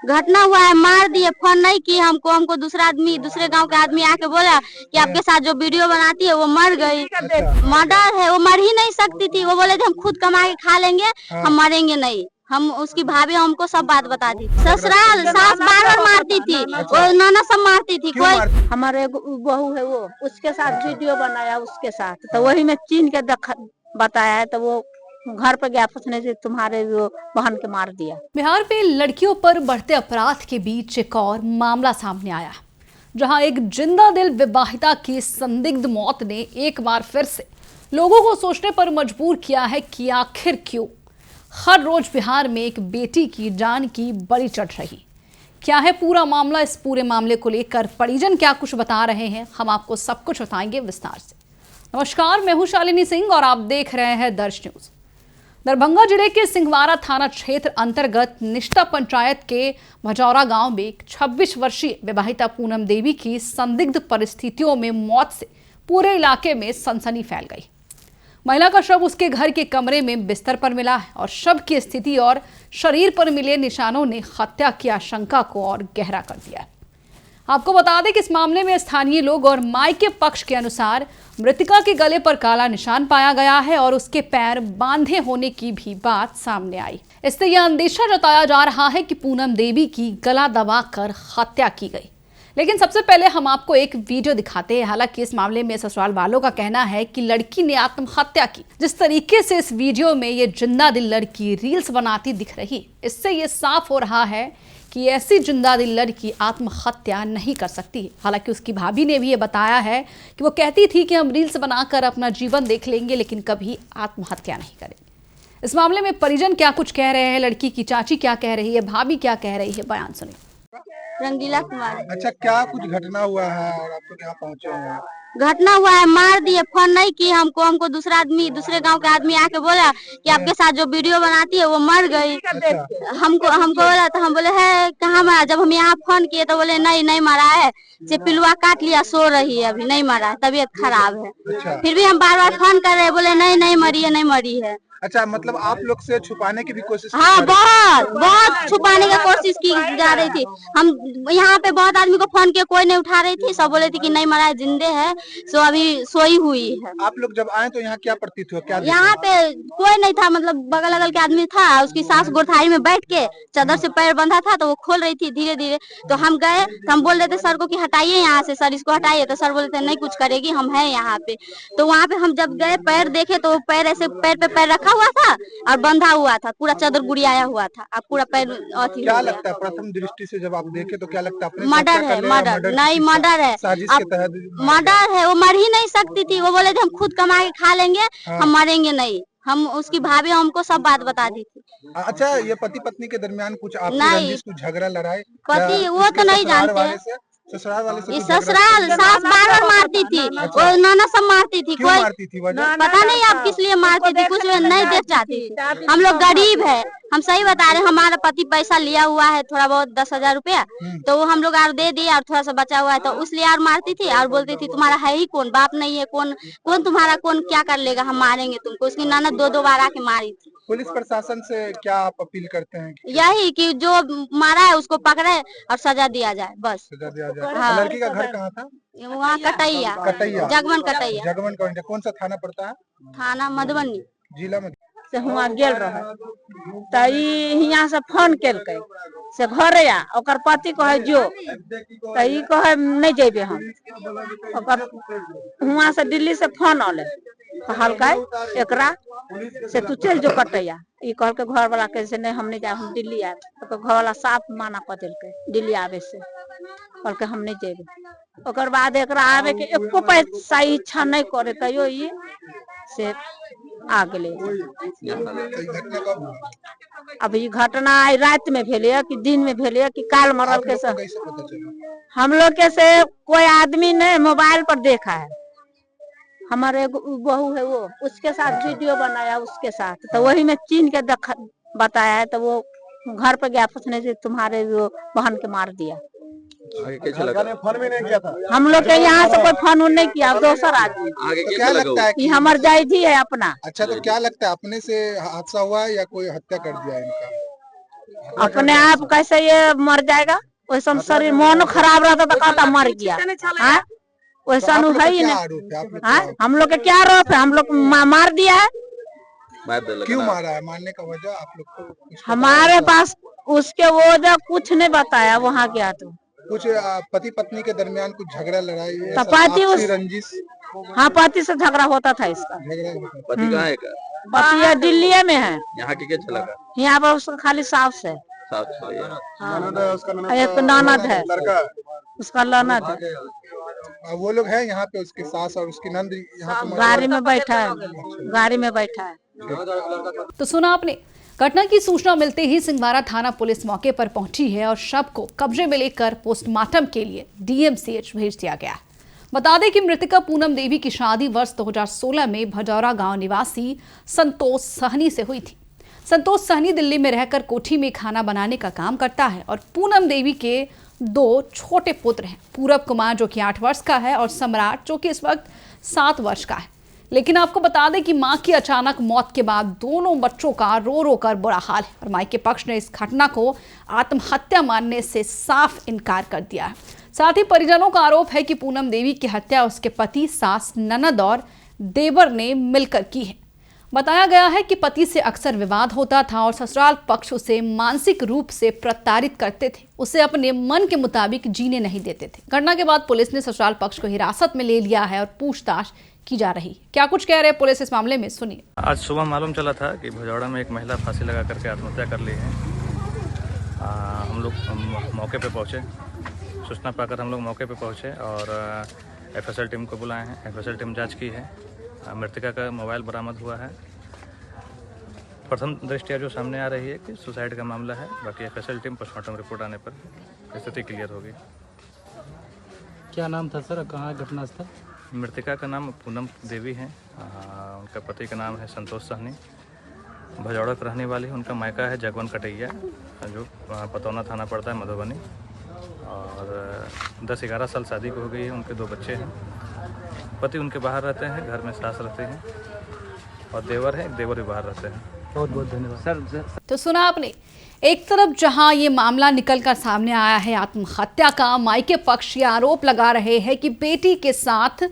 घटना हुआ है, मार दिए, फोन नहीं किए हमको। हमको दूसरे गांव के आदमी आके बोला कि आपके साथ जो वीडियो बनाती है वो मर गई। मर्डर है, वो मर ही नहीं सकती थी। वो बोले थे हम खुद कमा के खा लेंगे, हम मरेंगे नहीं। हम उसकी भाभी हमको सब बात बता दी। ससुराल सास बार बार मारती थी, वो नाना सब मारती थी। कोई हमारे बहू है वो, उसके साथ वीडियो बनाया उसके साथ, तो वही में चीन के बताया है, तो वो घर पर गया पूछने से तुम्हारे वो बहन के मार दिया। बिहार में लड़कियों पर बढ़ते अपराध के बीच एक और मामला सामने आया, जहां एक जिंदा दिल विवाहिता की संदिग्ध मौत ने एक बार फिर से लोगों को सोचने पर मजबूर किया है कि आखिर क्यों हर रोज बिहार में एक बेटी की जान की बलि चढ़ रही। क्या है पूरा मामला? इस पूरे मामले को लेकर परिजन क्या कुछ बता रहे हैं, हम आपको सब कुछ बताएंगे विस्तार से। नमस्कार, मैं हूं शालिनी सिंह और आप देख रहे हैं दर्श न्यूज। दरभंगा जिले के सिंहवाड़ा थाना क्षेत्र अंतर्गत निष्ठा पंचायत के भजौरा गांव में एक 26 वर्षीय विवाहिता पूनम देवी की संदिग्ध परिस्थितियों में मौत से पूरे इलाके में सनसनी फैल गई। महिला का शव उसके घर के कमरे में बिस्तर पर मिला है और शव की स्थिति और शरीर पर मिले निशानों ने हत्या की आशंका को और गहरा कर दिया है। आपको बता दें कि इस मामले में स्थानीय लोग और मायके पक्ष के अनुसार मृतका के गले पर काला निशान पाया गया है और उसके पैर बांधे होने की भी बात सामने आई। इससे यह अंदेशा जताया जा रहा है कि पूनम देवी की गला दबाकर हत्या की गई। लेकिन सबसे पहले हम आपको एक वीडियो दिखाते हैं। हालांकि इस मामले में ससुराल वालों का कहना है कि लड़की ने आत्महत्या की। जिस तरीके से इस वीडियो में ये जिंदा दिल लड़की रील्स बनाती दिख रही, इससे ये साफ हो रहा है कि ऐसी जिंदा दिल लड़की आत्महत्या नहीं कर सकती। हालांकि उसकी भाभी ने भी ये बताया है कि वो कहती थी कि हम रील्स बनाकर अपना जीवन देख लेंगे, लेकिन कभी आत्महत्या नहीं करेंगे। इस मामले में परिजन क्या कुछ कह रहे हैं, लड़की की चाची क्या कह रही है, भाभी क्या कह रही है, बयान सुनिए। रंगीला कुमारी। अच्छा, क्या कुछ घटना हुआ है और आप लोग यहाँ पहुँचे हैं? घटना हुआ है, मार दिए, फोन नहीं किए हमको। हमको दूसरे गांव के आदमी आके बोला कि आपके साथ जो वीडियो बनाती है वो मर गई। हमको बोला, तो हम बोले है कहाँ मारा। जब हम यहाँ फोन किए तो बोले नहीं मारा है, से पिलुआ काट लिया, सो रही है, अभी नहीं मरा है, तबीयत खराब है। फिर भी हम बार बार फोन कर रहे, बोले नहीं मरी है। अच्छा, मतलब आप लोग से छुपाने की भी कोशिश? हाँ, बहुत छुपाने की कोशिश की जा रही थी। हम यहाँ पे बहुत आदमी को फोन किया, कोई नहीं उठा रही थी। सब बोले थे कि नहीं मरा है, जिंदे है, सो अभी सोई हुई है। आप लोग जब आए तो यहाँ क्या प्रतीत हुआ? क्या यहाँ पे कोई नहीं था, मतलब बगल अगल के आदमी था। उसकी सास गोरथाई में बैठ के चादर से पैर बंधा था, तो वो खोल रही थी धीरे धीरे। तो हम गए, तो हम बोल रहे थे सर को कि हटाइए यहाँ से, सर इसको हटाइए। तो सर बोलते नहीं कुछ करेगी, हम है यहाँ पे। तो वहाँ पे हम जब गए, पैर देखे तो पैर ऐसे पैर पे पैर रखा हुआ था और बंधा हुआ था, पूरा चादर गुड़ियाया हुआ था। अब पूरा पैर अथी। क्या लगता है प्रथम दृष्टि से जब आप देखे तो क्या लगता है? मर्डर है, मर्डर है, साजिश के तहत मर्डर है। वो मर ही नहीं सकती थी। वो बोले थे हम खुद कमा के खा लेंगे, हम मरेंगे नहीं। हम उसकी भाभी हमको सब बात बता दी थी। अच्छा, ये पति पत्नी के दरमियान कुछ आपसी रंजिश, कुछ झगड़ा लड़ाई? पति वो तो नहीं जानते। ससुराल वाले से? ससुराल सास बार बार मारती थी, और नाना सब मारती थी। क्यों मारती थी? वजह पता नहीं आप किस लिए मारती थी, कुछ लोग नहीं देख चाहती थी। हम लोग गरीब है, हम सही बता रहे। हमारा पति पैसा लिया हुआ है थोड़ा बहुत 10,000 रुपया, तो वो हम लोग और दे दिए और थोड़ा सा बचा हुआ है, तो इसलिए और मारती थी। और बोलती थी तुम्हारा है ही कौन, बाप नहीं है, कौन तुम्हारा कौन क्या कर लेगा, हम मारेंगे तुमको। उसकी ननद 2 बार आके मारी थी। पुलिस प्रशासन से क्या आप अपील करते हैं? यही कि जो मारा है उसको पकड़े और सजा दिया जाए, बस सजा दिया जाए। हाँ। लड़की का घर कहाँ था? वहाँ कटैया, जगमन कटैया। कौन सा थाना पड़ता है? थाना मधुबनी जिला में से हुआ गेल रहा, तो यहाँ से फोन केलकै से घर आ, ओकर पति कहे जो, तो ई कहे नहीं जेबे हम। ओकर हुआ से दिल्ली से फोन आले, कहलकै एकरा से तू चल जो कटैया। ई कहलकै घर वाला कैसे नहीं, हम नहीं जाए, हम दिल्ली आए। तो घर वाला साफ माना कर देलकै दिल्ली आवे से, कहलकै हम नहीं जेबे। ओकर बाद एकरा आवे के एको पैसा इच्छा नहीं करे, तैयो ई से आ गए। अब ये घटना आई रात में भेलिए कि दिन में भेलिए कि काल मरल के से हम लोग के से कोई आदमी ने मोबाइल पर देखा है। हमारे बहू है वो, उसके साथ वीडियो बनाया उसके साथ, तो वही में चीन के बताया है। तो वो घर पर गया पूछने से तुम्हारे वो बहन के मार दिया। फोन भी नहीं किया था हम लोग के यहाँ से, कोई फोन नहीं किया, दोसर आदमी। तो क्या लगता है कि हमार जायजी है अपना? अच्छा, तो क्या लगता है अपने से हादसा हुआ है या कोई हत्या कर दिया इनका? अपने आप कैसे ये मर जाएगा? वैसा शरीर मन खराब रहता तो कहता मर गया। हाँ? वैसा आप लोग है का ही क्या नहीं। आरोप है? आप लोग हाँ? क्या- हम लोग के क्या आरोप है? हम लोग मार दिया है। क्यों मारा है? मारने का वजह आप लोग को कुछ पता हमारे है? पास उसके वजह कुछ नहीं बताया वहाँ गया तो। कुछ पति पत्नी के दरमियान कुछ झगड़ा लड़ाई तो ऐसा पति आपसी उस- रंजिश हाँ, पति से झगड़ा होता था इसका। झगड़ा होता था। पति कहाँ है का? पति ये दिल्ली में है। यहाँ के क्या चला का? यहाँ पर उसका खाली सास है। साथ से है। एक ननद है, लड़का उसका ननद है। वो लोग हैं यहाँ पे, उसकी सास और उसकी नंद यहाँ पे मौजूद गाड़ी में बैठा है, गाड़ी में बैठा है। तो सुना आपने। घटना की सूचना मिलते ही सिंघवारा थाना पुलिस मौके पर पहुंची है और शव को कब्जे में लेकर पोस्टमार्टम के लिए डीएमसीएच भेज दिया गया है। बता दें कि मृतका पूनम देवी की शादी वर्ष 2016 में भजौरा गांव निवासी संतोष सहनी से हुई थी। संतोष सहनी दिल्ली में रहकर कोठी में खाना बनाने का काम करता है और पूनम देवी के 2 छोटे पुत्र हैं, पूरब कुमार जो कि 8 वर्ष का है और सम्राट जो कि इस वक्त 7 वर्ष का है। लेकिन आपको बता दें कि मां की अचानक मौत के बाद दोनों बच्चों का रो रो कर बुरा हाल है और मायके पक्ष ने इस घटना को आत्महत्या मानने से साफ इनकार कर दिया है। साथ ही परिजनों का आरोप है कि पूनम देवी की हत्या उसके पति, सास, ननद और देवर ने मिलकर की है। बताया गया है कि पति से अक्सर विवाद होता था और ससुराल पक्ष उसे मानसिक रूप से प्रताड़ित करते थे, उसे अपने मन के मुताबिक जीने नहीं देते थे। घटना के बाद पुलिस ने ससुराल पक्ष को हिरासत में ले लिया है और पूछताछ की जा रही है। क्या कुछ कह रहे हैं पुलिस इस मामले में, सुनिए। आज सुबह मालूम चला था कि भजौड़ा में एक महिला फांसी लगा करके आत्महत्या कर ली है। हम लोग मौके पे पहुँचे, सूचना पाकर हम लोग मौके पे पहुँचे और एफएसएल टीम को बुलाए हैं। एफएसएल टीम जांच की है। मृतका का मोबाइल बरामद हुआ है। प्रथम दृष्टया जो सामने आ रही है कि सुसाइड का मामला है। बाकी एफएसएल टीम पोस्टमार्टम रिपोर्ट आने पर स्थिति क्लियर होगी। क्या नाम था सर, कहाँ घटनास्थल? मृतका का नाम पूनम देवी है। उनका पति का नाम है संतोष सहनी, भजौड़ा की रहने वाली है। उनका मायका है जगवन कटैया जो पतौना थाना पड़ता है, मधुबनी। और 10-11 साल शादी को हो गई है। उनके 2 बच्चे हैं। पति उनके बाहर रहते हैं, घर में सास रहते हैं और देवर है, देवर भी बाहर रहते हैं। बहुत बहुत धन्यवाद सर। तो सुना आपने, एक तरफ जहां ये मामला निकलकर सामने आया है आत्महत्या का, मायके पक्ष ये आरोप लगा रहे हैं कि बेटी के साथ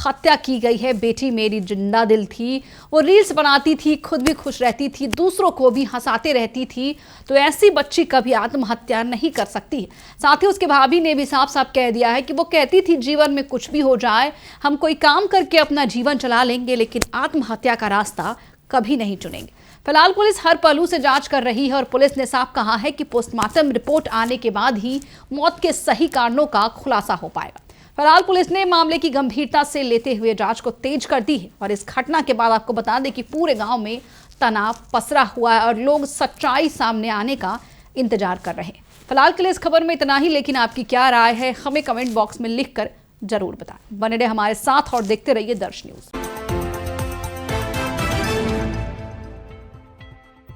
हत्या की गई है। बेटी मेरी जिंदा दिल थी, वो रील्स बनाती थी, खुद भी खुश रहती थी, दूसरों को भी हंसाते रहती थी, तो ऐसी बच्ची कभी आत्महत्या नहीं कर सकती। साथ ही उसके भाभी ने भी साफ साफ कह दिया है कि वो कहती थी जीवन में कुछ भी हो जाए, हम कोई काम करके अपना जीवन चला लेंगे, लेकिन आत्महत्या का रास्ता कभी नहीं चुनेंगे। फिलहाल पुलिस हर पहलू से जांच कर रही है और पुलिस ने साफ कहा है कि पोस्टमार्टम रिपोर्ट आने के बाद ही मौत के सही कारणों का खुलासा हो पाएगा। फिलहाल पुलिस ने मामले की गंभीरता से लेते हुए जांच को तेज कर दी है और इस घटना के बाद आपको बता दें कि पूरे गांव में तनाव पसरा हुआ है और लोग सच्चाई सामने आने का इंतजार कर रहे हैं। फिलहाल के लिए इस खबर में इतना ही, लेकिन आपकी क्या राय है हमें कमेंट बॉक्स में लिखकर जरूर बताएं। बने रहे हमारे साथ और देखते रहिए दर्श न्यूज।